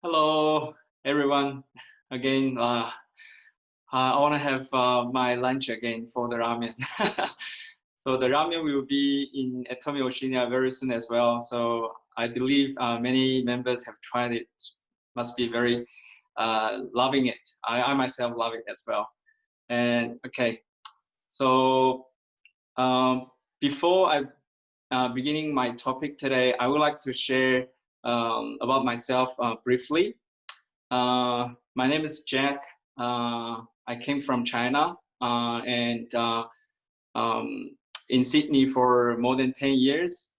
Hello, everyone. Again, I want to have my lunch again for the ramen. So the ramen will be in Atomy Oceania very soon as well. So I believe many members have tried it. Must be very loving it. I myself love it as well. And okay, so before I beginning my topic today, I would like to share about myself briefly. My name is Jack. I came from China and in Sydney for more than 10 years.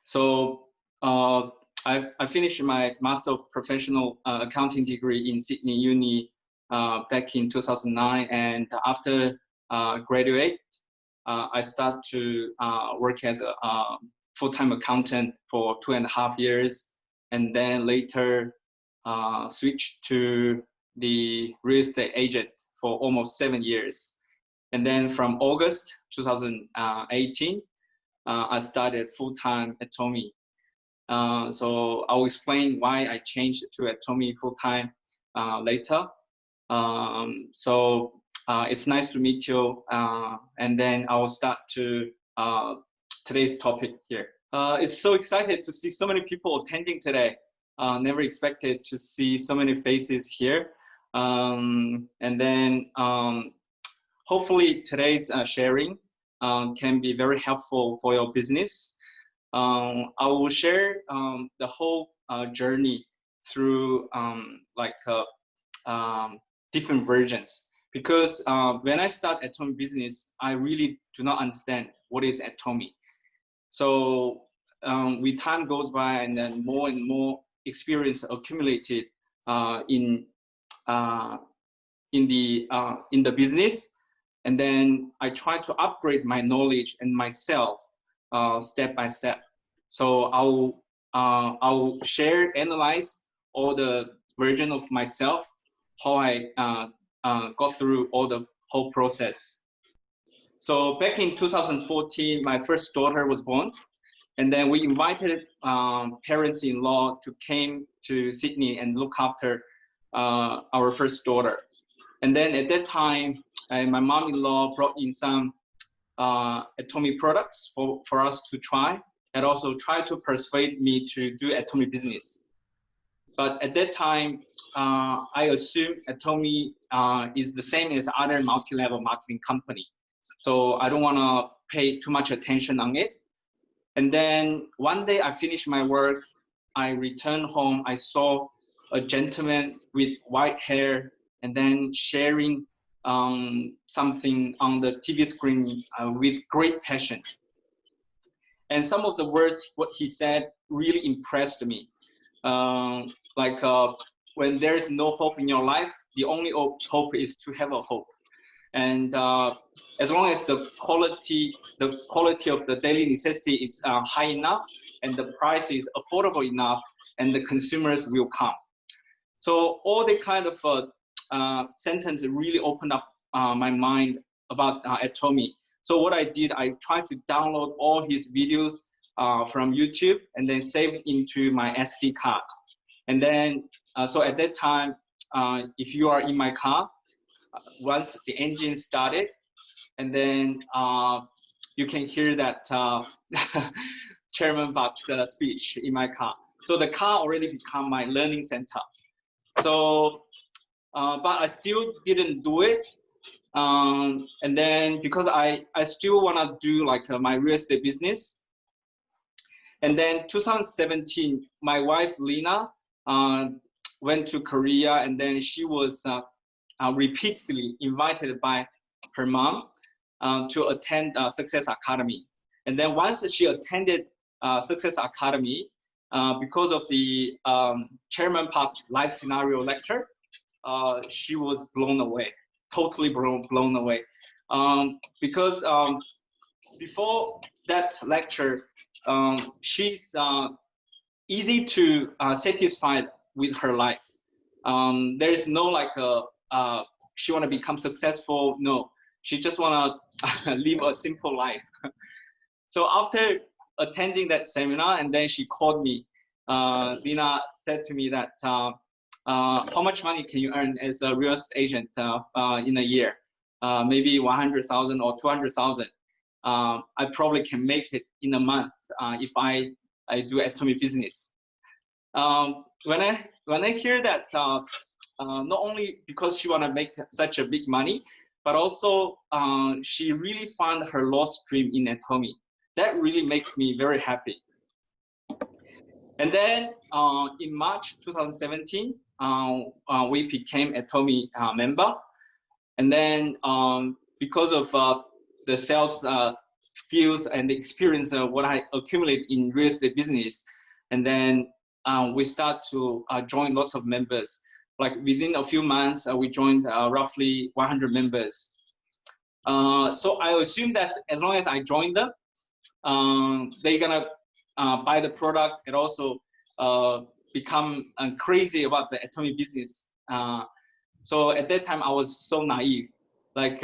So I finished my Master of Professional Accounting degree in Sydney Uni back in 2009. And after graduate, I started to work as a full-time accountant for 2.5 years. And then later switched to the real estate agent for almost 7 years. And then from August 2018, I started full-time at Atomy. So I'll explain why I changed to Atomy full-time later. It's nice to meet you. And then I will start to today's topic here. It's so excited to see so many people attending today. Never expected to see so many faces here. And then hopefully today's sharing can be very helpful for your business. I will share the whole journey through different versions, because when I start Atomy business, I really do not understand what is Atomy. So with time goes by, and then more and more experience accumulated in the business, and then I try to upgrade my knowledge and myself step by step. So I'll share, analyze all the version of myself, how I got through all the whole process. So back in 2014, my first daughter was born. And then we invited parents-in-law to came to Sydney and look after our first daughter. And then at that time, my mom-in-law brought in some Atomy products for us to try, and also try to persuade me to do Atomy business. But at that time, I assumed Atomy is the same as other multi-level marketing company. So I don't want to pay too much attention on it. And then one day I finished my work, I returned home, I saw a gentleman with white hair and then sharing something on the TV screen with great passion. And some of the words, what he said really impressed me. When there's no hope in your life, the only hope is to have a hope. And as long as the quality of the daily necessity is high enough and the price is affordable enough, and the consumers will come. So all the kind of sentence really opened up my mind about Atomy. So what I did, I tried to download all his videos from YouTube and then save it into my SD card. And then, so at that time, if you are in my car, once the engine started, and then you can hear that Chairman Park's speech in my car. So the car already become my learning center. So, but I still didn't do it. And then because I still want to do like my real estate business. And then 2017, my wife, Lena, went to Korea, and then she was repeatedly invited by her mom to attend Success Academy. And then once she attended Success Academy, because of the Chairman Park's life scenario lecture, she was blown away, totally blown away. Because before that lecture, she's easy to satisfied with her life. There's no like she want to become successful. No, she just want to live a simple life. So after attending that seminar, and then she called me Lina said to me that how much money can you earn as a real estate agent in a year? Maybe 100,000 or 200,000. I probably can make it in a month if I do Atomy business. When I hear that, not only because she wanna make such a big money, but also she really found her lost dream in Atomy. That really makes me very happy. And then in March 2017, we became Atomy member. And then because of the sales skills and the experience of what I accumulate in real estate business, and then we start to join lots of members. Like within a few months, we joined roughly 100 members. So I assume that as long as I join them, they're gonna buy the product and also become crazy about the Atomy business. So at that time, I was so naive, like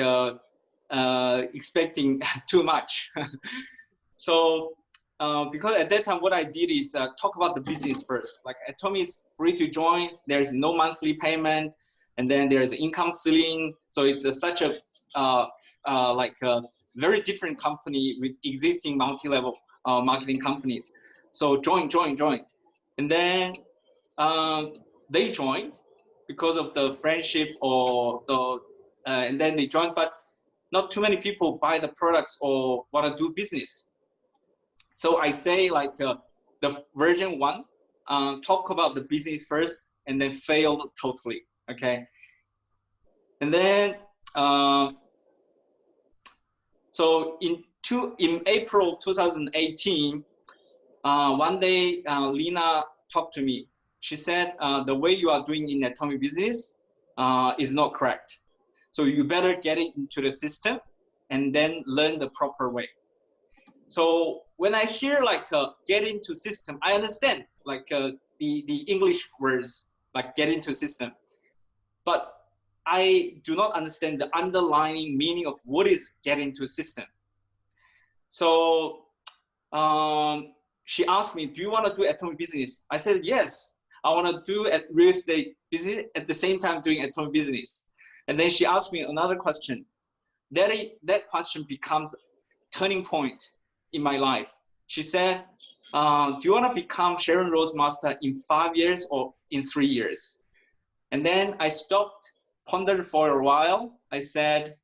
expecting too much. So because at that time, what I did is talk about the business first. Like Atomy is free to join. There's no monthly payment, and then there's income ceiling. So it's such a like a very different company with existing multi-level marketing companies. So join. And then they joined because of the friendship or the, and then they joined, but not too many people buy the products or want to do business. So I say like the version 1, talk about the business first and then failed totally, okay? And then, so in April 2018, one day Lina talked to me. She said, the way you are doing in Atomy business is not correct. So you better get it into the system and then learn the proper way. So when I hear like get into system, I understand like the English words like get into system, but I do not understand the underlying meaning of what is get into system. So she asked me, do you want to do Atomy business? I said, yes, I want to do real estate business at the same time doing Atomy business. And then she asked me another question. That question becomes a turning point in my life. She said, do you want to become Sharon-Rose master in 5 years or in 3 years? And then I stopped, pondered for a while. I said,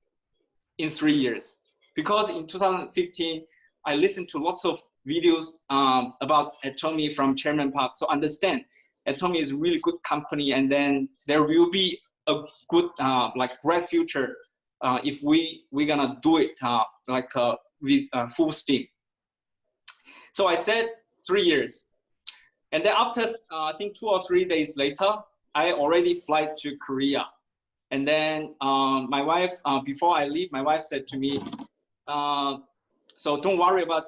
in 3 years. Because in 2015, I listened to lots of videos about Atomy from Chairman Park. So understand, Atomy is a really good company, and then there will be a good, like bright future if we're gonna do it like with full steam. So I said 3 years. And then after, I think 2 or 3 days later, I already fly to Korea. And then my wife, before I leave, my wife said to me, so don't worry about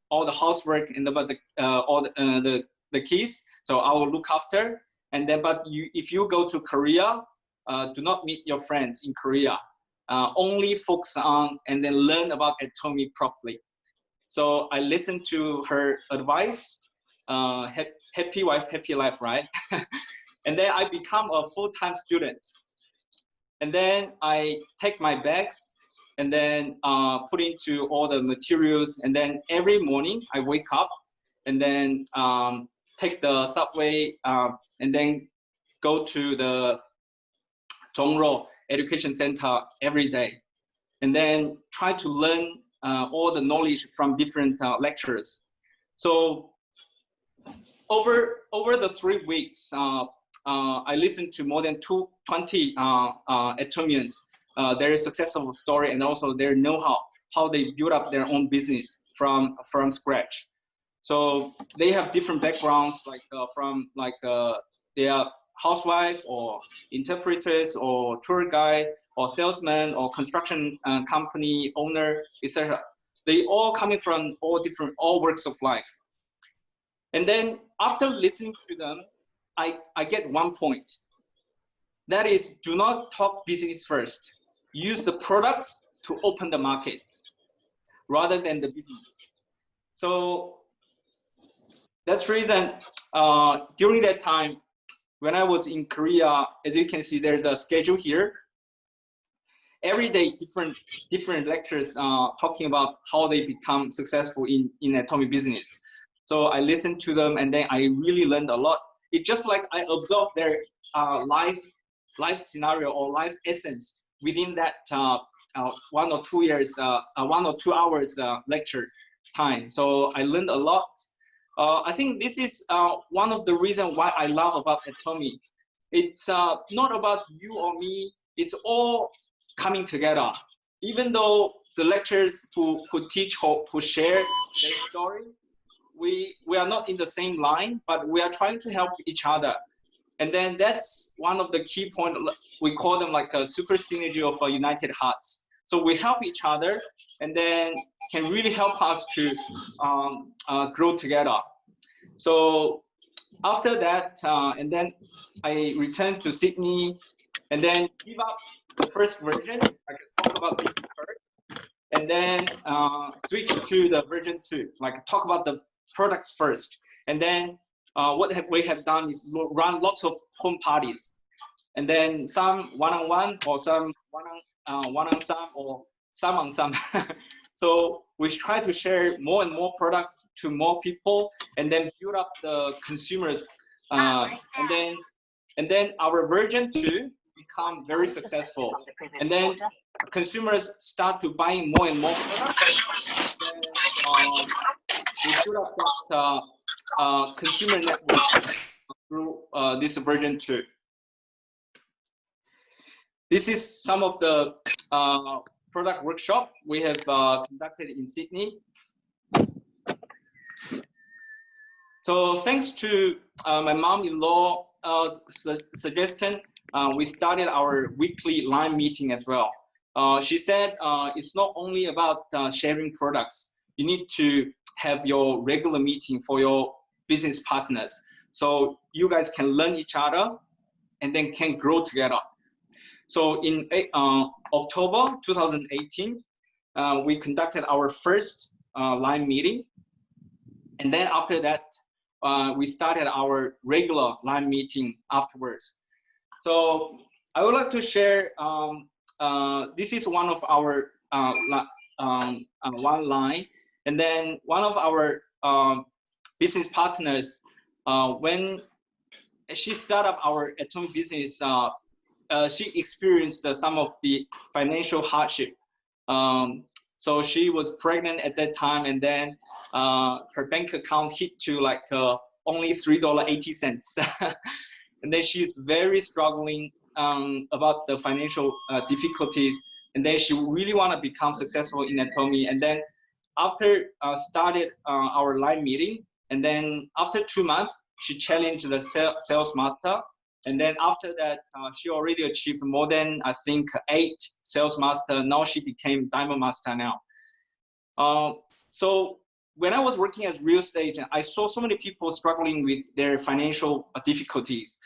all the housework and about all the kids. So I will look after. And then, but if you go to Korea, do not meet your friends in Korea. Only focus on and then learn about Atomy properly. So I listened to her advice. Happy wife, happy life, right? And then I become a full-time student. And then I take my bags and then put into all the materials. And then every morning I wake up and then take the subway and then go to the Zheng Education Center every day. And then try to learn all the knowledge from different lecturers. So over the 3 weeks, I listened to more than 20 Atomians, their successful story, and also their know-how, how they build up their own business from scratch. So they have different backgrounds, like from like they are housewife or interpreters or tour guide or salesman or construction company owner, etc. They all coming from all works of life. And then after listening to them, I get one point. That is, do not talk business first. Use the products to open the markets rather than the business. So that's the reason during that time, when I was in Korea, as you can see, there's a schedule here. Every day, different lectures talking about how they become successful in Atomy business. So I listened to them, and then I really learned a lot. It's just like I absorbed their life scenario or life essence within that 1 or 2 years, 1 or 2 hours lecture time. So I learned a lot. I think this is one of the reasons why I love about Atomy. It's not about you or me. It's all coming together. Even though the lecturers who teach, who share their story, we are not in the same line, but we are trying to help each other. And then that's one of the key points. We call them like a super synergy of united hearts. So we help each other, and then can really help us to grow together. So after that, and then I returned to Sydney, and then give up the first version. I can talk about this first, and then switch to the version 2. Like talk about the products first, and then what we have done is run lots of home parties, and then some one-on-one or some one-on-some or some. So we try to share more and more product to more people, and then build up the consumers, and then our version 2 become very successful, and then consumers start to buying more and more products. Then, we build up that consumer network through this version 2. This is some of the product workshop we have conducted in Sydney. So thanks to my mom-in-law's suggestion, we started our weekly line meeting as well. She said it's not only about sharing products. You need to have your regular meeting for your business partners, so you guys can learn each other and then can grow together. So in October 2018, we conducted our first line meeting, and then after that, we started our regular line meeting afterwards. So I would like to share, this is one of our one line, and then one of our business partners, when she started up our Atomy business, she experienced some of the financial hardship. So she was pregnant at that time, and then her bank account hit to like only $3.80. And then she's very struggling about the financial difficulties, and then she really want to become successful in Atomy. And then after started our live meeting, and then after 2 months, she challenged the sales master. And then after that, she already achieved more than, I think, 8 sales master. Now she became diamond master now. So when I was working as real estate, I saw so many people struggling with their financial difficulties,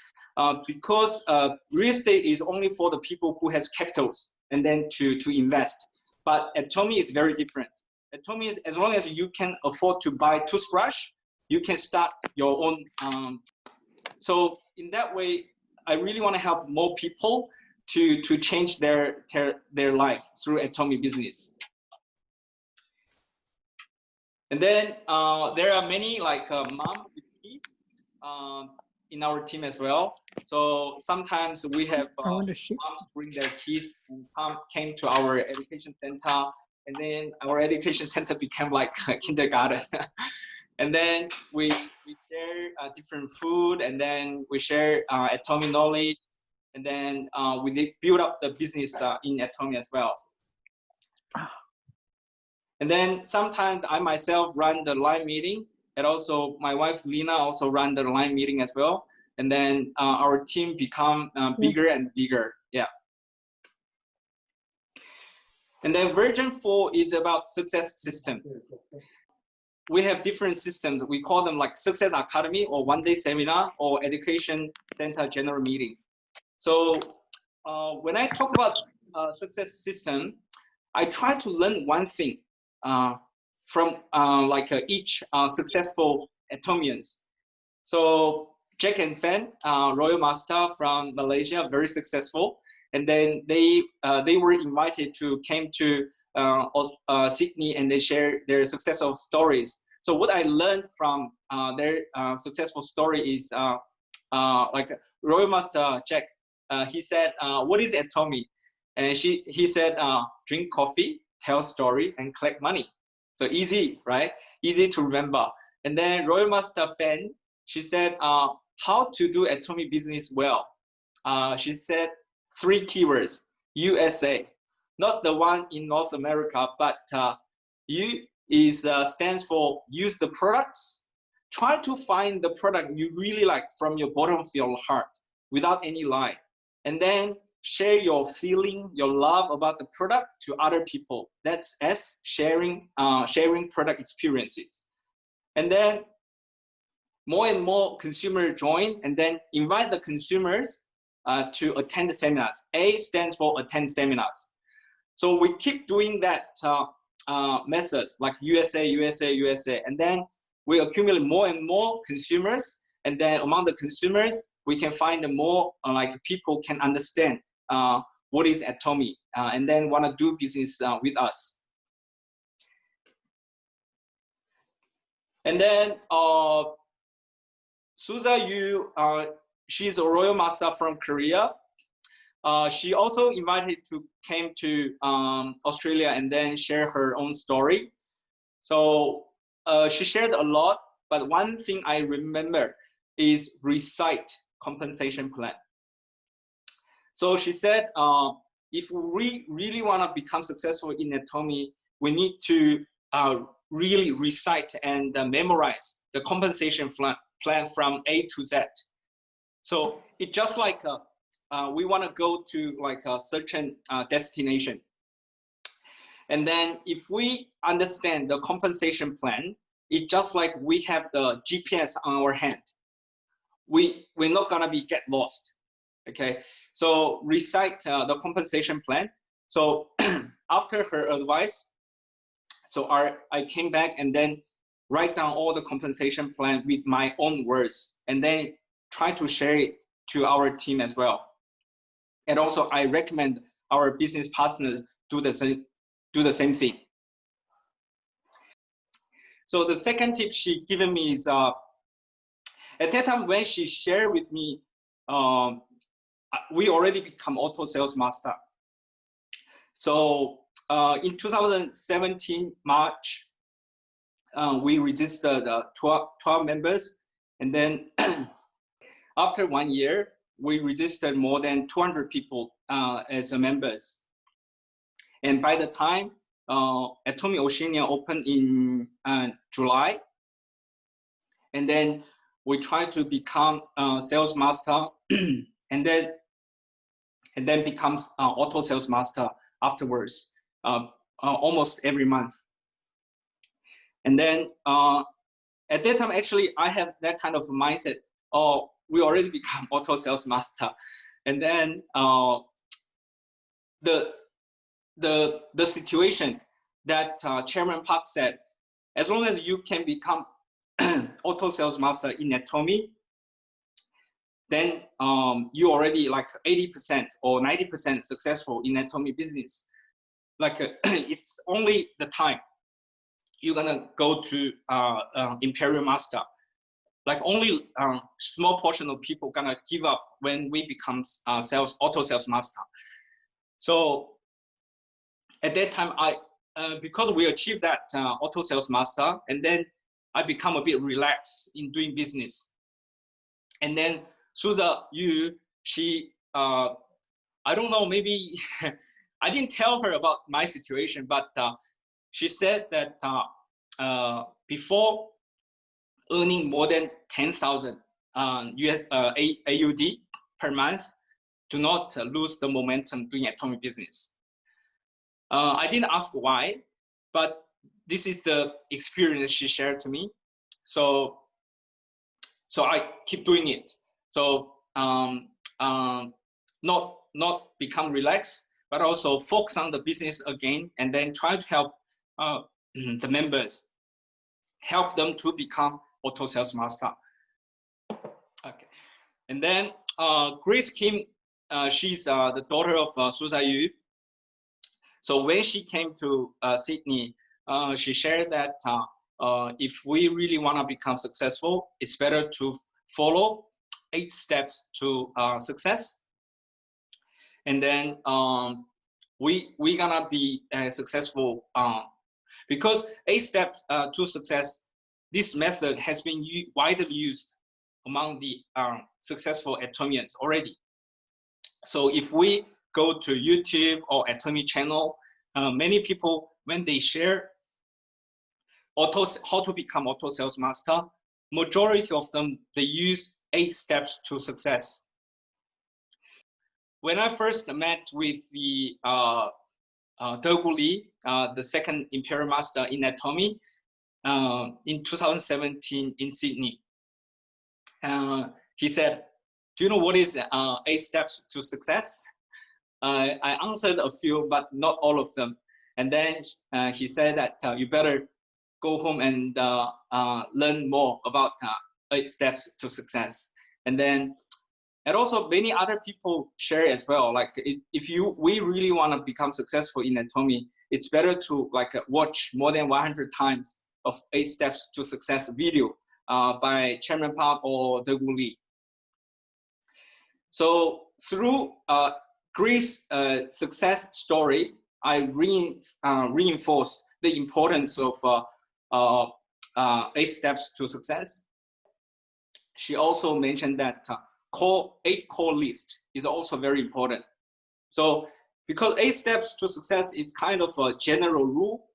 because real estate is only for the people who has capitals and then to invest. But Atomy is very different. Atomy is, as long as you can afford to buy toothbrush, you can start your own. So in that way, I really want to help more people to change their life through Atomy business. And then there are many like mom with keys in our team as well. So sometimes we have moms bring their kids and came to our education center, and then our education center became like a kindergarten. And then we share different food, and then we share Atomy knowledge, and then we build up the business in Atomy as well. And then sometimes I myself run the line meeting, and also my wife Lina also run the line meeting as well. And then our team become bigger and bigger. Yeah. And then version 4 is about success system. We have different systems. We call them like Success Academy, or one-day seminar, or education center general meeting. So when I talk about success system, I try to learn one thing from each successful Atomians. So Jack and Fan, Royal Master from Malaysia, very successful. And then they were invited to came to Sydney, and they share their successful stories. So what I learned from their successful story is like Royal Master Jack. He said, "What is Atomy?" And he said, "Drink coffee, tell story, and collect money." So easy, right? Easy to remember. And then Royal Master Fan, she said, "How to do Atomy business well?" She said 3 keywords: USA, not the one in North America, but U stands for use the products. Try to find the product you really like from your bottom of your heart without any lie. And then share your feeling, your love about the product to other people. That's S, sharing product experiences. And then more and more consumers join, and then invite the consumers to attend the seminars. A stands for attend seminars. So we keep doing that methods like USA, USA, USA, and then we accumulate more and more consumers, and then among the consumers, we can find more like people can understand what is Atomy, and then want to do business with us. And then Suza Yu, she's a Royal Master from Korea. She also came to Australia and then share her own story. So she shared a lot, but one thing I remember is recite compensation plan. So she said, if we really want to become successful in Atomy, we need to really recite and memorize the compensation plan from A to Z. So it's just like we want to go to like a certain destination. And then if we understand the compensation plan, it's just like we have the GPS on our hand. We're not gonna get lost, okay? So recite the compensation plan. So after her advice, so I came back and then write down all the compensation plan with my own words, and then try to share it to our team as well. And also I recommend our business partners do the same thing. So the second tip she given me is at that time when she shared with me, we already become auto sales master. So in 2017 March, we registered 12 members, and then after 1 year, we registered more than 200 people as members. And by the time Atomy Oceania opened in July, and then we tried to become sales master, and then become auto sales master afterwards, almost every month. And then at that time, actually, I have that kind of mindset. Oh, we already become auto sales master, and then the situation that Chairman Park said, as long as you can become auto sales master in Atomy, then you already like 80% or 90% successful in Atomy business. Like it's only the time you're gonna go to Imperial Master. Like only small portion of people gonna give up when we become auto sales master. So at that time, because we achieved that auto sales master, and then I become a bit relaxed in doing business. And then Suza Yu, she, I don't know, maybe I didn't tell her about my situation, but she said that before earning more than 10,000 AUD per month, do not lose the momentum doing Atomy business. I didn't ask why, but this is the experience she shared to me. So I keep doing it. So not become relaxed, but also focus on the business again, and then try to help the members, help them to become auto sales master. And then Grace Kim, she's the daughter of Su Yu. So when she came to Sydney, she shared that if we really want to become successful, it's better to follow 8 steps to success. And then we gonna be successful because 8 steps to success. This method has been widely used among the successful Atomians already. So if we go to YouTube or Atomy channel, many people, when they share how to become auto sales master, majority of them, they use 8 steps to success. When I first met with the Degu Li, the second Imperial Master in Atomy, in 2017 in Sydney, he said, "Do you know what is 8 steps to success?" I answered a few, but not all of them. And then he said that you better go home and learn more about 8 steps to success. And also many other people share as well. Like if we really want to become successful in Atomy, it's better to watch more than 100 times of 8 steps to success video by Chairman Park or Degu Li. So through Greece's success story, I reinforce the importance of 8 steps to success. She also mentioned that 8 core list is also very important. So because 8 steps to success is kind of a general rule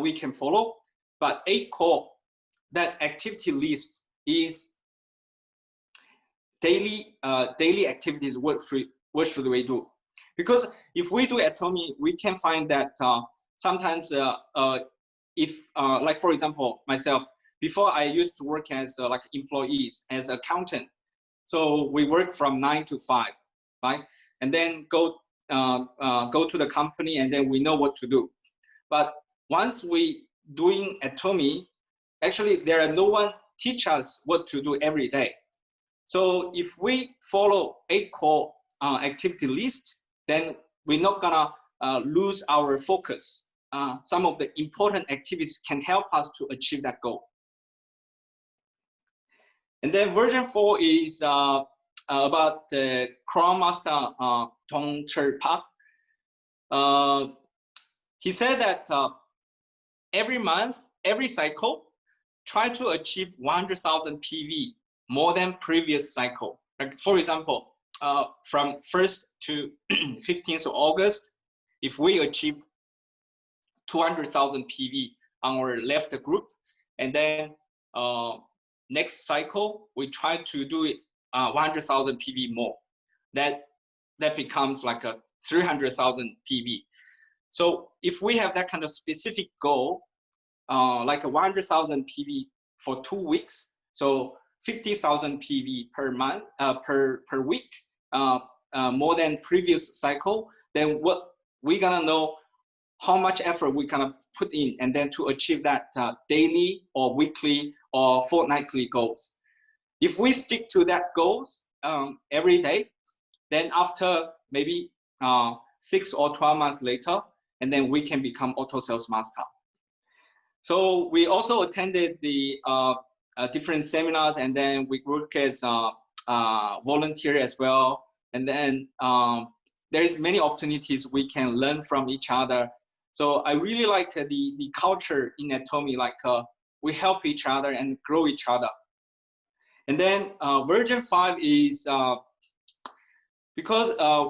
we can follow, but 8 core, that activity list is daily activities. What should we do? Because if we do Atomy, we can find that sometimes if like for example myself, before I used to work as employees as accountant. So we work from 9 to 5, right? And then go to the company, and then we know what to do. But once we doing Atomy, actually there are no one teach us what to do every day. So if we follow 8 core activity list, then we're not gonna lose our focus. Some of the important activities can help us to achieve that goal. And then version 4 is about the Crown Master Dong Cher Pak. He said that every month, every cycle, try to achieve 100,000 PV more than previous cycle. Like for example, from 1st to 15th of August, if we achieve 200,000 PV on our left group, and then next cycle we try to do it 100,000 PV more. That becomes like a 300,000 PV. So if we have that kind of specific goal, like a 100,000 PV for 2 weeks, so 50,000 PV per month, per week, more than previous cycle, then what we gonna know how much effort we gonna put in, and then to achieve that daily or weekly or fortnightly goals. If we stick to that goals every day, then after maybe 6 or 12 months later, and then we can become auto sales master. So we also attended the different seminars, and then we work as volunteer as well. And then there is many opportunities we can learn from each other. So I really like the culture in Atomy, like we help each other and grow each other. And then version 5 is because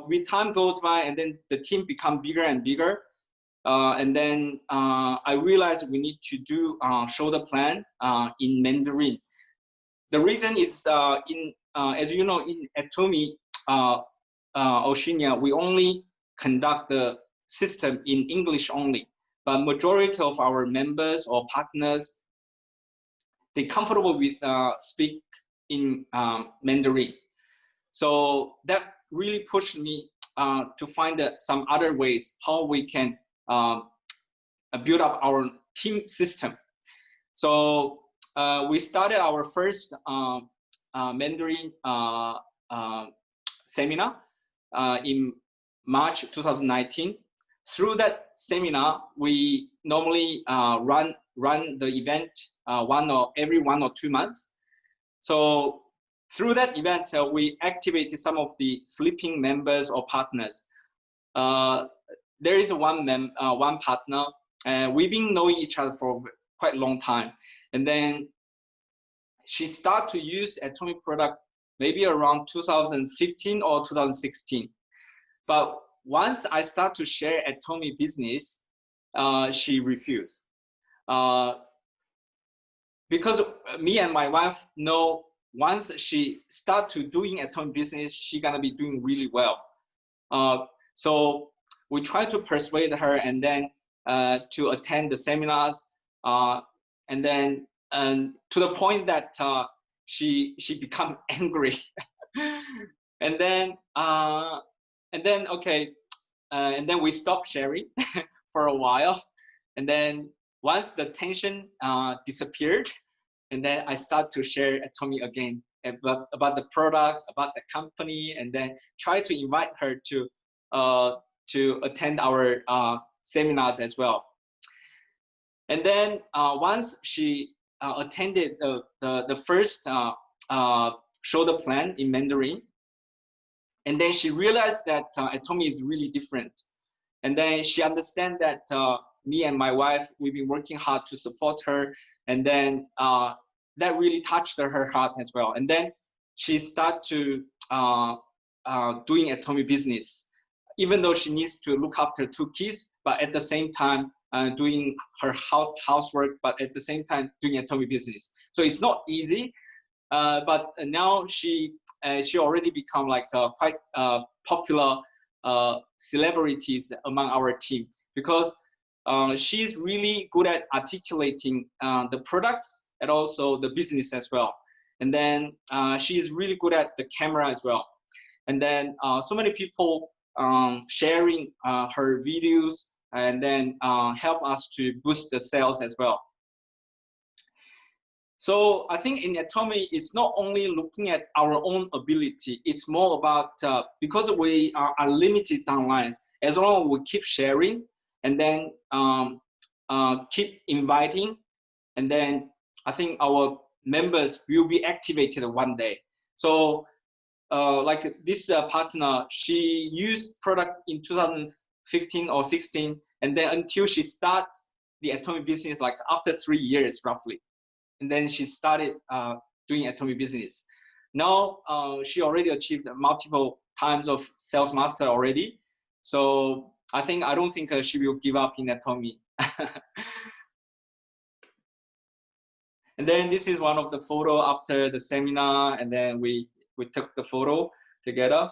with time goes by, and then the team become bigger and bigger. And then I realized we need to do show the plan in Mandarin. The reason is as you know, in Atomy, Oceania, we only conduct the system in English only, but majority of our members or partners, they comfortable with speak in Mandarin. So that really pushed me to find some other ways how we can build up our team system. So we started our first Mandarin seminar in March 2019. Through that seminar, we normally run the event every 1 or 2 months. So through that event, we activated some of the sleeping members or partners. There is one partner, and we've been knowing each other for quite a long time. And then she started to use Atomy product maybe around 2015 or 2016. But once I start to share Atomy business, she refused. Because me and my wife know once she start to doing Atomy business, she gonna be doing really well. So we try to persuade her, and then to attend the seminars, and then to the point that she become angry, and then okay, and then we stopped sharing for a while, and then once the tension disappeared, and then I start to share Atomy again about the products, about the company, and then try to invite her to attend our seminars as well. And then once she attended the first shoulder plan in Mandarin, and then she realized that Atomy is really different. And then she understands that me and my wife, we've been working hard to support her, and then that really touched her heart as well. And then she started to doing Atomy business, even though she needs to look after 2 kids, but at the same time doing her housework, but at the same time doing Atomy business. So it's not easy, but now she already become like quite popular celebrities among our team, because she's really good at articulating the products and also the business as well. And then she is really good at the camera as well. And then so many people sharing her videos, and then help us to boost the sales as well. So I think in Atomy, it's not only looking at our own ability, it's more about, because we are unlimited downlines, as long as we keep sharing, and then keep inviting, and then I think our members will be activated one day. So like this partner, she used product in 2015 or 16, and then until she start the Atomy business, like after 3 years roughly, and then she started doing Atomy business. Now she already achieved multiple times of sales master already. So I don't think she will give up in Atomy. And then this is one of the photo after the seminar, and then we took the photo together.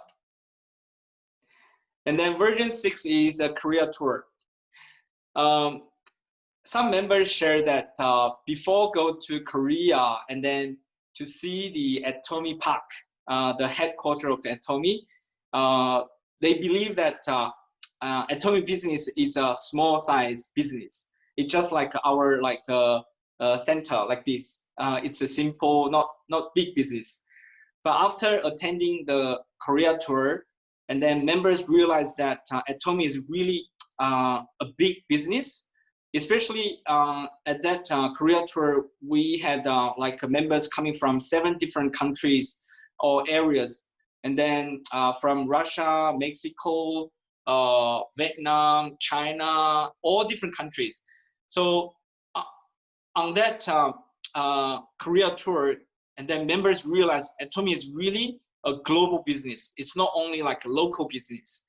And then version 6 is a Korea tour. Some members share that before go to Korea and then to see the Atomy Park, the headquarters of Atomy, they believe that Atomy business is a small size business. It's just like our center like this. It's a simple, not big business. But after attending the Korea tour, and then members realized that Atomy is really a big business. Especially at that Korea tour, we had members coming from 7 different countries or areas, and then from Russia, Mexico, Vietnam, China, all different countries. So on that Korea tour, and then members realized Atomy is really a global business. It's not only like a local business.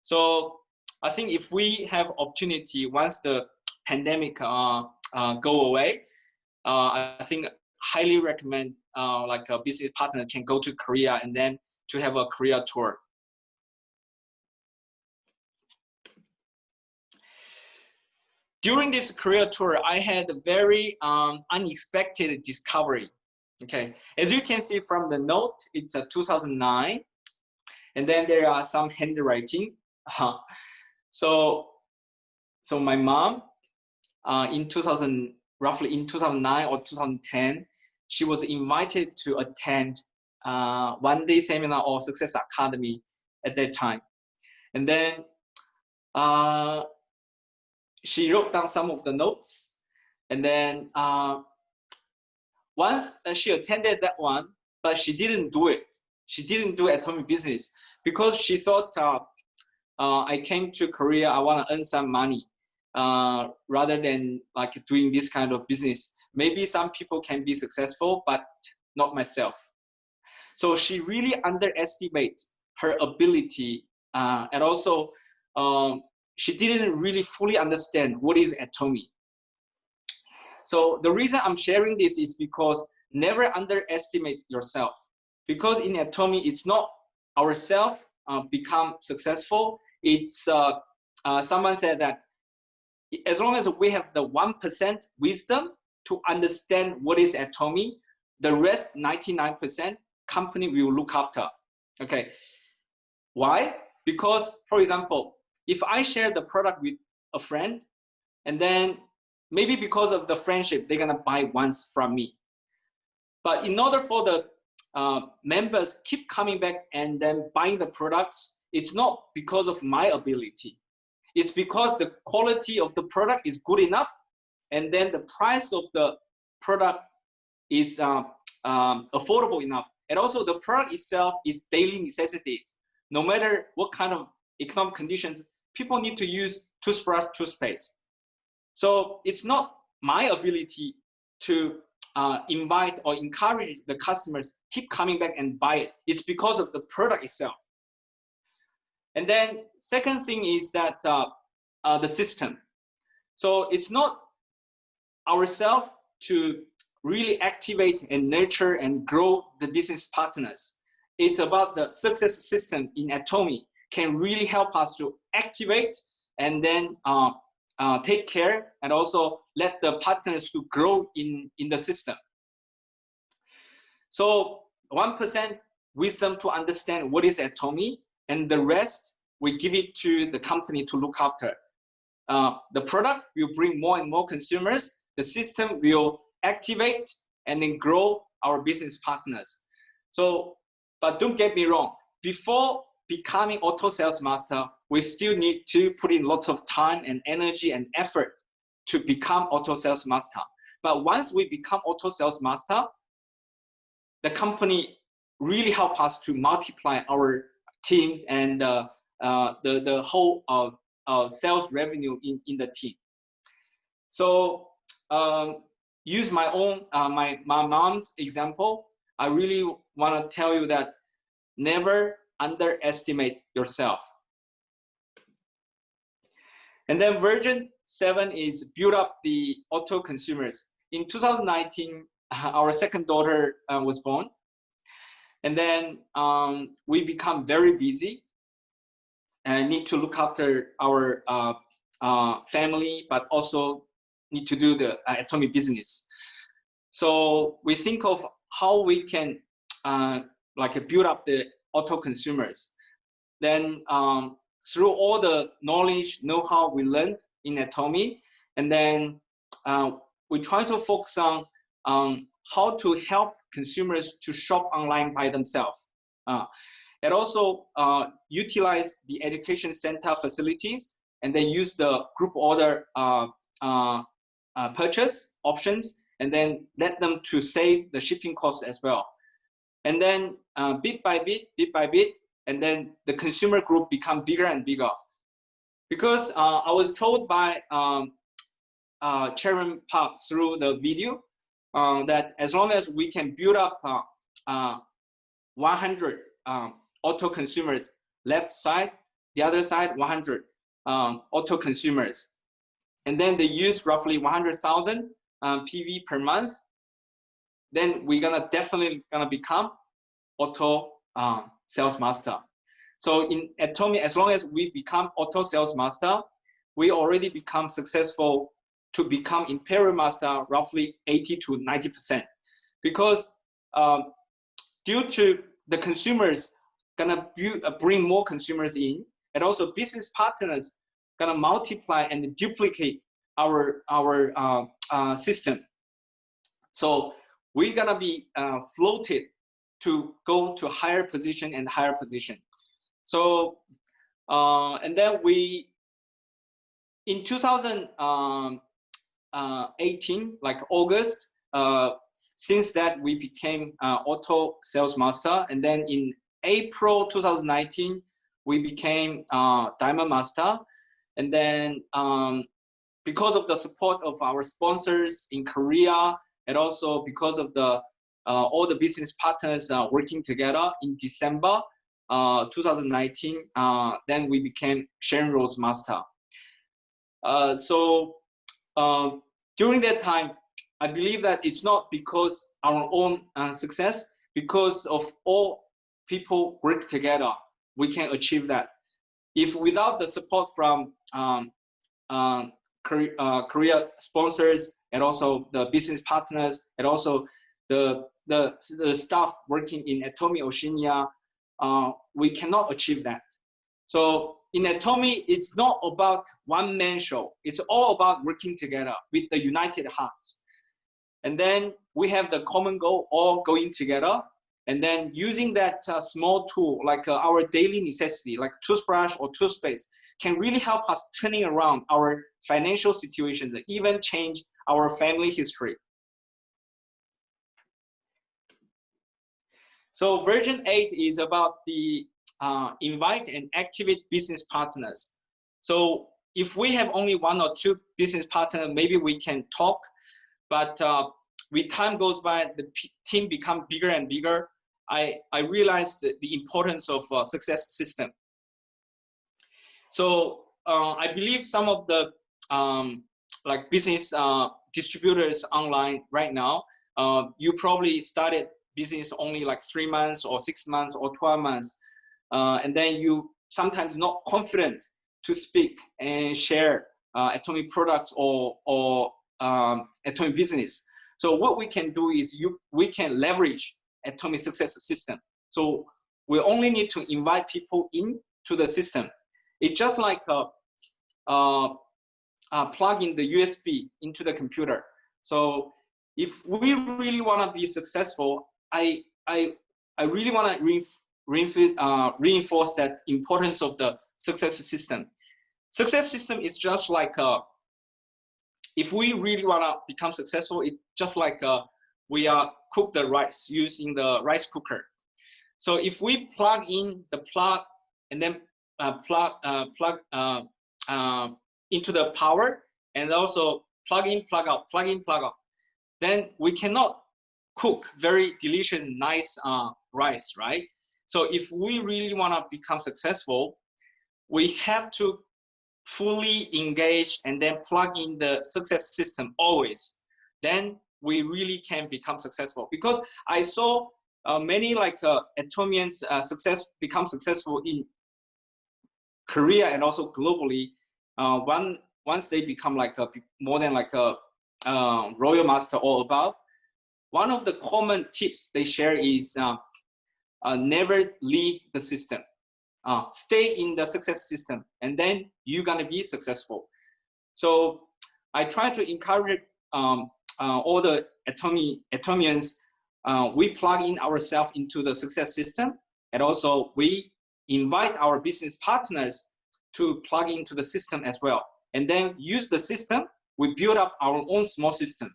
So I think if we have opportunity, once the pandemic go away, I think highly recommend like a business partner can go to Korea and then to have a Korea tour. During this Korea tour, I had a very unexpected discovery. Okay, as you can see from the note, it's a 2009, and then there are some handwriting. So my mom, roughly in 2009 or 2010, she was invited to attend one-day seminar or Success Academy at that time. And then she wrote down some of the notes. And then once she attended that one, but she didn't do it. She didn't do Atomy business because she thought, I came to Korea, I want to earn some money rather than like doing this kind of business. Maybe some people can be successful, but not myself. So she really underestimates her ability, and also she didn't really fully understand what is Atomy. So the reason I'm sharing this is because never underestimate yourself. Because in Atomy, it's not ourselves become successful. It's someone said that as long as we have the 1% wisdom to understand what is Atomy, the rest 99% company will look after. Okay, why? Because, for example, if I share the product with a friend, and then maybe because of the friendship, they're gonna buy once from me. But in order for the members keep coming back and then buying the products, it's not because of my ability. It's because the quality of the product is good enough, and then the price of the product is affordable enough. And also the product itself is daily necessities. No matter what kind of economic conditions, people need to use toothbrush, toothpaste. So it's not my ability to invite or encourage the customers keep coming back and buy it. It's because of the product itself. And then second thing is that the system. So it's not ourselves to really activate and nurture and grow the business partners. It's about the success system in Atomy can really help us to activate and then take care and also let the partners to grow in the system. So 1% wisdom to understand what is Atomy, and the rest we give it to the company to look after. The product will bring more and more consumers. The system will activate and then grow our business partners. So, but don't get me wrong. Before becoming auto sales master, we still need to put in lots of time and energy and effort to become auto sales master. But once we become auto sales master, the company really help us to multiply our teams and the whole sales revenue in the team. So use my own my mom's example. I really want to tell you that never underestimate yourself. And then version 7 is build up the auto consumers. In 2019, our second daughter was born. And then we become very busy and need to look after our family, but also need to do the Atomy business. So we think of how we can like build up the auto consumers. Then through all the knowledge, know-how we learned in Atomy, and then we try to focus on how to help consumers to shop online by themselves. And also utilize the education center facilities and then use the group order purchase options, and then let them to save the shipping costs as well. And then bit by bit, and then the consumer group become bigger and bigger. Because I was told by Chairman Park through the video that as long as we can build up 100 auto consumers, left side, the other side 100 auto consumers, and then they use roughly 100,000 PV per month, then we're definitely gonna become auto sales master. So in Atomy, as long as we become auto sales master, we already become successful to become imperial master roughly 80 to 90%, because due to the consumers gonna bring more consumers in, and also business partners gonna multiply and duplicate our system. So we're gonna be floated to go to higher position and higher position. So and then we in 2018, like August, since that we became auto sales master, and then in April 2019 we became diamond master, and then because of the support of our sponsors in Korea, and also because of the all the business partners working together, in December 2019, then we became Sharon-Rose master. So during that time, I believe that it's not because our own success, because of all people work together, we can achieve that. If without the support from Korea sponsors, and also the business partners, and also the staff working in Atomy Oceania, we cannot achieve that. So in Atomy, it's not about one-man show. It's all about working together with the united hearts. And then we have the common goal, all going together. And then using that small tool, like our daily necessity, like toothbrush or toothpaste, can really help us turning around our financial situations, and even change our family history. So version 8 is about the invite and activate business partners. So if we have only 1 or 2 business partners, maybe we can talk, but with time goes by, the team become bigger and bigger. I realized the importance of a success system. So I believe some of the like business distributors online right now, you probably started business only like 3 months or 6 months or 12 months. And then you sometimes not confident to speak and share Atomy products or Atomy business. So what we can do is we can leverage Atomy success system. So we only need to invite people into the system. It's just like plugging the USB into the computer. So if we really want to be successful, I really want to reinforce that importance of the success system. Success system is just like if we really want to become successful, it's just like we cook the rice using the rice cooker. So if we plug in the plug and then plug into the power, and also plug in, plug out, plug in, plug out, then we cannot cook very delicious, nice rice, right? So if we really want to become successful, we have to fully engage and then plug in the success system always. Then we really can become successful. Because I saw many like Atomians become successful in Korea and also globally. Once they become like more than like a royal master or above, one of the common tips they share is never leave the system. Stay in the success system, and then you're gonna be successful. So I try to encourage all the Atomians. We plug in ourselves into the success system, and also we invite our business partners to plug into the system as well. And then use the system, we build up our own small system.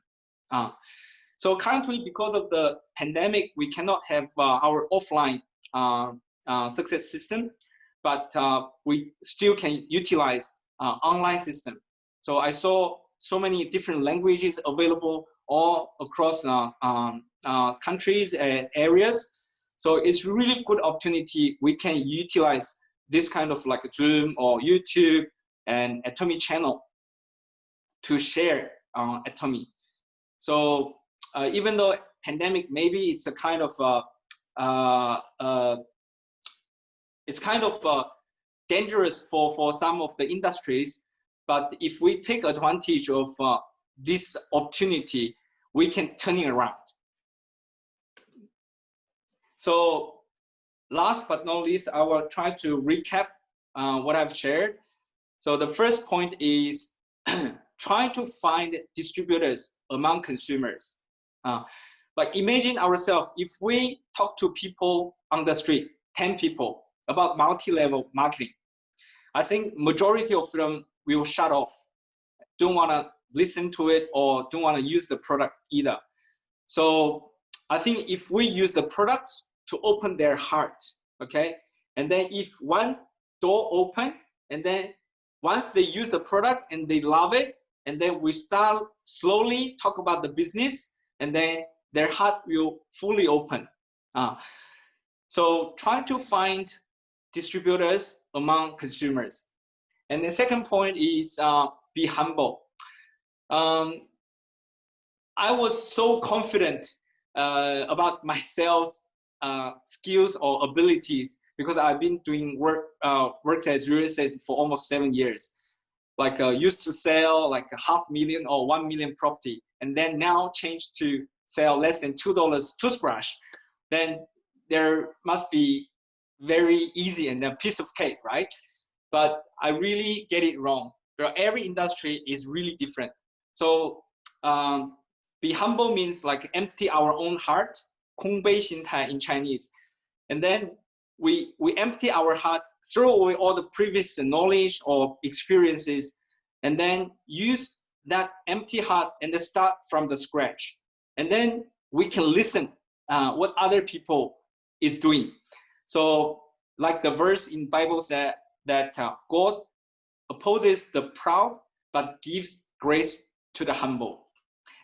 So currently, because of the pandemic, we cannot have our offline success system, but we still can utilize online system. So I saw so many different languages available all across countries and areas. So it's really good opportunity. We can utilize this kind of like Zoom or YouTube and Atomy channel to share Atomy. So even though pandemic, maybe it's a kind of dangerous for some of the industries, but if we take advantage of this opportunity, we can turn it around. So last but not least, I will try to recap what I've shared. So the first point is try to find distributors among consumers. Like imagine ourselves, if we talk to people on the street, 10 people about multi-level marketing, I think majority of them will shut off, don't want to listen to it or don't want to use the product either. So I think if we use the products to open their heart, okay, and then if one door open, and then once they use the product and they love it, and then we start slowly talk about the business, and then their heart will fully open. So try to find distributors among consumers. And the second point is be humble. I was so confident about my sales skills or abilities because I've been doing work as real estate for almost 7 years. Like used to sell like 500,000 or 1 million property, and then now changed to sell less than $2 toothbrush. Then there must be very easy and a piece of cake, right? But I really get it wrong. Every industry is really different. So be humble means like empty our own heart, 空杯心态 in Chinese. And then we empty our heart, throw away all the previous knowledge or experiences, and then use that empty heart and then start from the scratch. And then we can listen what other people is doing. So like the verse in Bible said that God opposes the proud but gives grace to the humble.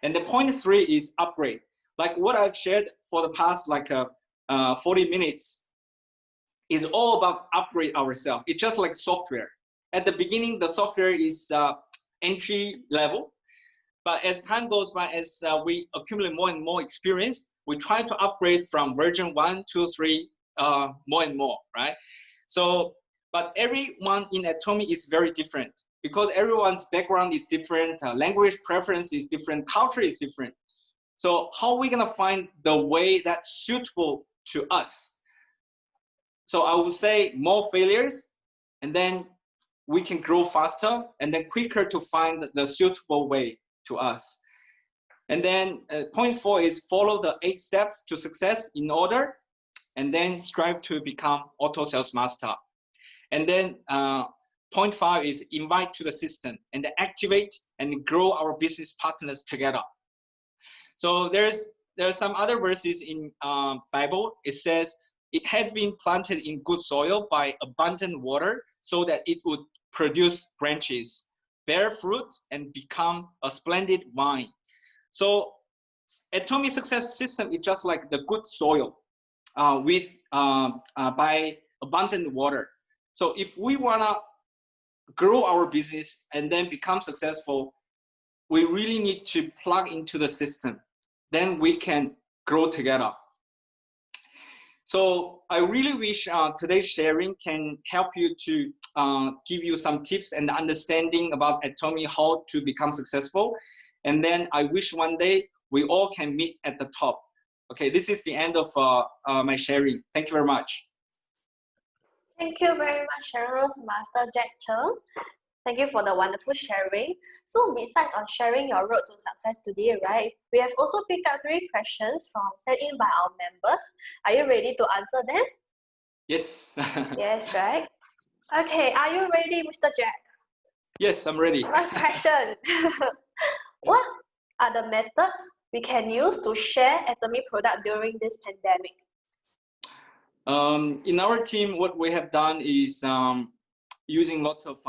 And the point 3 is upgrade. Like what I've shared for the past like 40 minutes is all about upgrade ourselves. It's just like software. At the beginning, the software is entry level, but as time goes by, as we accumulate more and more experience, we try to upgrade from version 1, 2, 3, more and more, right? So, but everyone in Atomy is very different because everyone's background is different, language preference is different, culture is different. So how are we gonna find the way that's suitable to us? So I would say more failures, and then we can grow faster and then quicker to find the suitable way to us. And then point 4 is follow the 8 steps to success in order, and then strive to become auto sales master. And then point 5 is invite to the system and activate and grow our business partners together. So there are some other verses in Bible. It says, it had been planted in good soil by abundant water so that it would produce branches, bear fruit, and become a splendid vine. So Atomy success system is just like the good soil by abundant water. So if we wanna grow our business and then become successful, we really need to plug into the system. Then we can grow together. So I really wish today's sharing can help you to give you some tips and understanding about Atomy, how to become successful. And then I wish one day we all can meet at the top. Okay, this is the end of my sharing. Thank you very much. Thank you very much, Sharon-Rose, Master Zheng. Thank you for the wonderful sharing. So besides on sharing your road to success today, right, we have also picked up 3 questions sent in by our members. Are you ready to answer them? Yes. Yes, right? Okay, are you ready, Mr. Jack? Yes, I'm ready. First question. What are the methods we can use to share Atomy product during this pandemic? In our team, what we have done is using lots of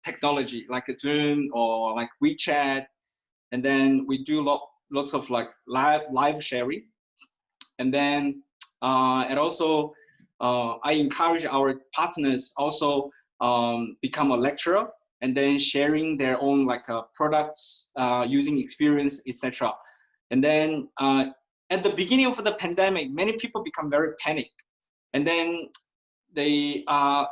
technology like Zoom or like WeChat, and then we do lots of like live sharing, and then and also I encourage our partners also become a lecturer and then sharing their own like products using experience, etc. And then at the beginning of the pandemic, many people become very panicked, and then they are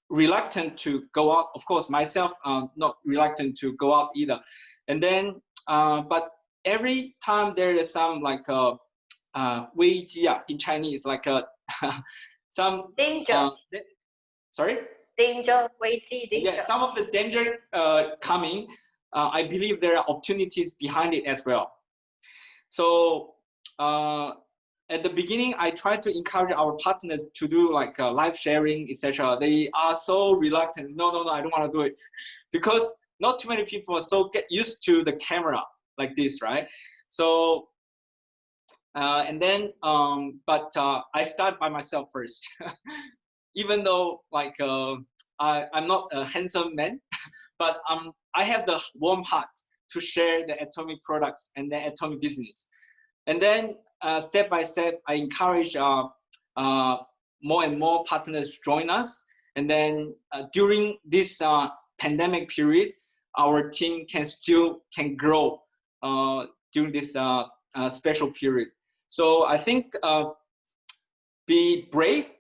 reluctant to go out. Of course, myself, not reluctant to go out either. And then, but every time there is some like 危机 in Chinese, like some danger. Sorry. Danger, 危机, danger. Yeah, some of the danger coming. I believe there are opportunities behind it as well. So at the beginning, I tried to encourage our partners to do like live sharing, etc. They are so reluctant. No, I don't want to do it, because not too many people are so get used to the camera like this, right? So and then, I start by myself first, even though like I'm not a handsome man, but I have the warm heart to share the Atomy products and the Atomy business. And then step by step, I encourage more and more partners to join us. And then during this pandemic period, our team can grow during this special period. So I think be brave,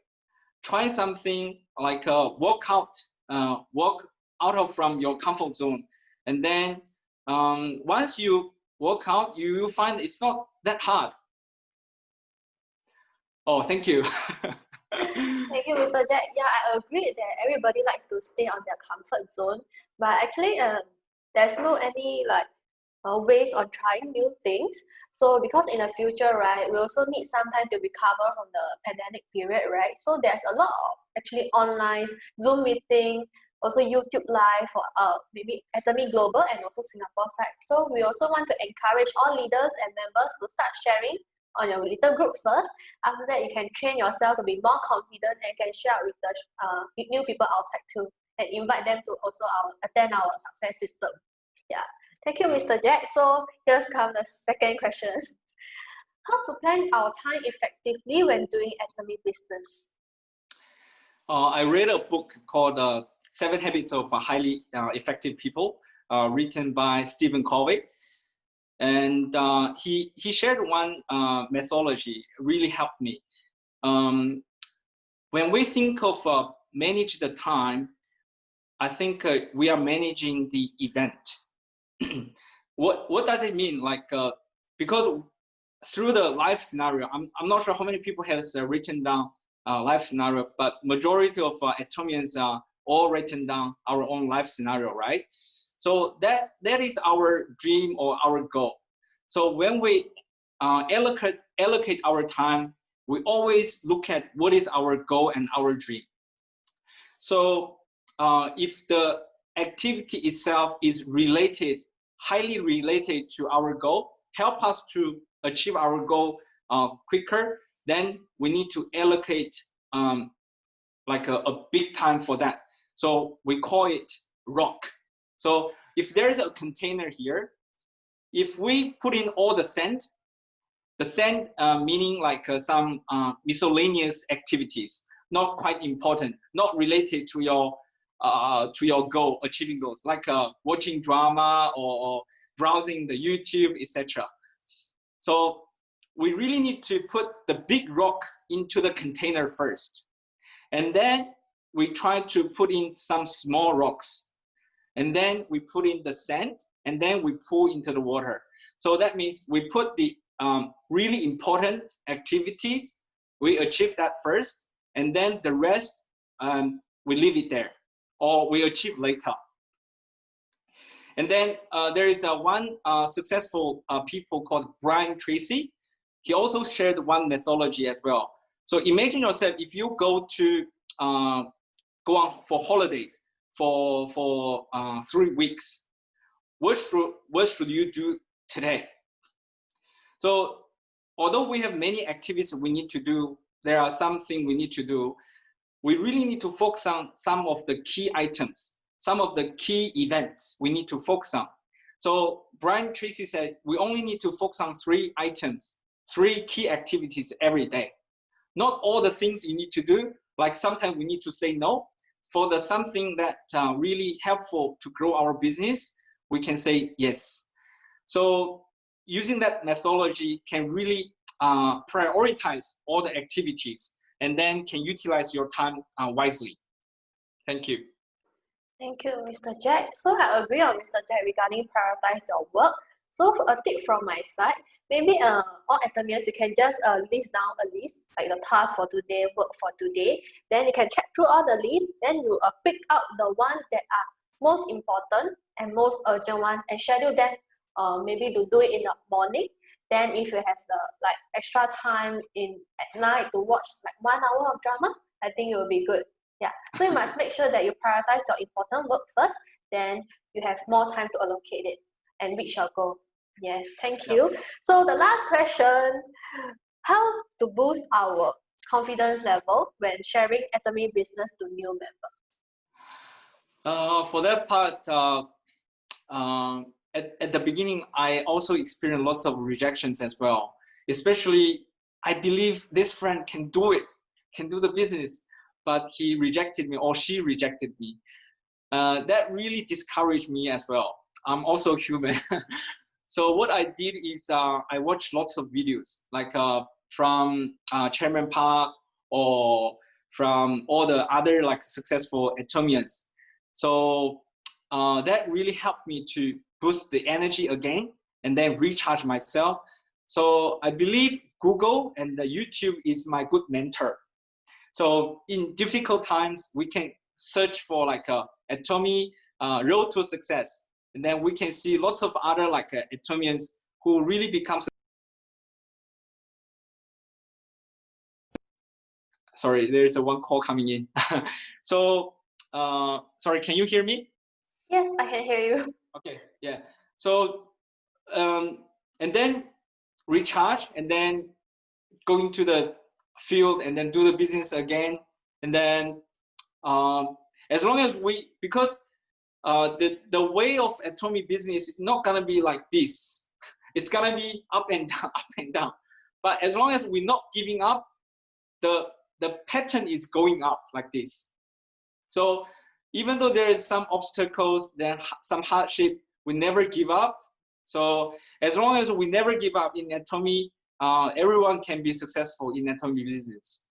try something like walk out of from your comfort zone, and then once you walk out, you will find it's not that hard. Oh, thank you. Thank you, Mr. Jack. Yeah, I agree that everybody likes to stay on their comfort zone, but actually, there's no any like ways on trying new things. So because in the future, right, we also need some time to recover from the pandemic period, right? So there's a lot of actually online Zoom meeting, also YouTube Live for maybe Atomy Global and also Singapore side. So we also want to encourage all leaders and members to start sharing on your little group first. After that, you can train yourself to be more confident and can share with the new people outside too, and invite them to also attend our success system. Yeah. Thank you, Mr. Jack. So here's come the second question. How to plan our time effectively when doing Atomy business? I read a book called 7 Habits of Highly Effective People, written by Stephen Covey. And he shared one methodology, really helped me. When we think of manage the time, I think we are managing the event. What does it mean? Like because through the life scenario, I'm not sure how many people has written down life scenario, but majority of Atomians are all written down our own life scenario, right? So that is our dream or our goal. So when we allocate our time, we always look at what is our goal and our dream. So if the activity itself is highly related to our goal, help us to achieve our goal quicker, then we need to allocate like a big time for that. So we call it rock. So if there is a container here, if we put in all the sand meaning like some miscellaneous activities, not quite important, not related to your goal, achieving goals, like watching drama or browsing the YouTube, etc. So we really need to put the big rock into the container first. And then we try to put in some small rocks. And then we put in the sand, and then we pour into the water. So that means we put the really important activities, we achieve that first, and then the rest, we leave it there, or we achieve later. And then there is one successful people called Brian Tracy. He also shared one methodology as well. So imagine yourself, if you go on for holidays for 3 weeks, what should you do today? So although we have many activities we need to do, there are something we need to do. We really need to focus on some of the key items, some of the key events we need to focus on. So Brian Tracy said, we only need to focus on 3 items, 3 key activities every day. Not all the things you need to do, like sometimes we need to say no. For the something that really helpful to grow our business, we can say yes. So using that methodology can really prioritize all the activities and then can utilize your time wisely. Thank you. Thank you, Mr. Jack. So I agree on Mr. Jack regarding prioritize your work. So for a tip from my side, maybe all Atomians, you can just list down a list, like the task for today, work for today. Then you can check through all the lists. Then you pick out the ones that are most important and most urgent one and schedule them maybe to do it in the morning. Then if you have the like extra time at night to watch like 1 hour of drama, I think it will be good. Yeah. So you must make sure that you prioritize your important work first, then you have more time to allocate it and reach your goal. Yes, thank you. So the last question, how to boost our confidence level when sharing Atomy business to new members? For that part, at the beginning, I also experienced lots of rejections as well. Especially, I believe this friend can do it, can do the business, but he rejected me or she rejected me. That really discouraged me as well. I'm also human. So what I did is I watched lots of videos, like from Chairman Park or from all the other like successful Atomians. So that really helped me to boost the energy again and then recharge myself. So I believe Google and the YouTube is my good mentor. So in difficult times, we can search for like a Atomy road to success. And then we can see lots of other like Atomians who really become. Sorry, there's a one call coming in. So, sorry, can you hear me? Yes, I can hear you. Okay, yeah. So, and then recharge and then go into the field and then do the business again. And then as long as because the way of Atomy business is not gonna be like this. It's gonna be up and down, up and down. But as long as we're not giving up, the pattern is going up like this. So even though there is some obstacles, then some hardship, we never give up. So as long as we never give up in Atomy, everyone can be successful in Atomy business.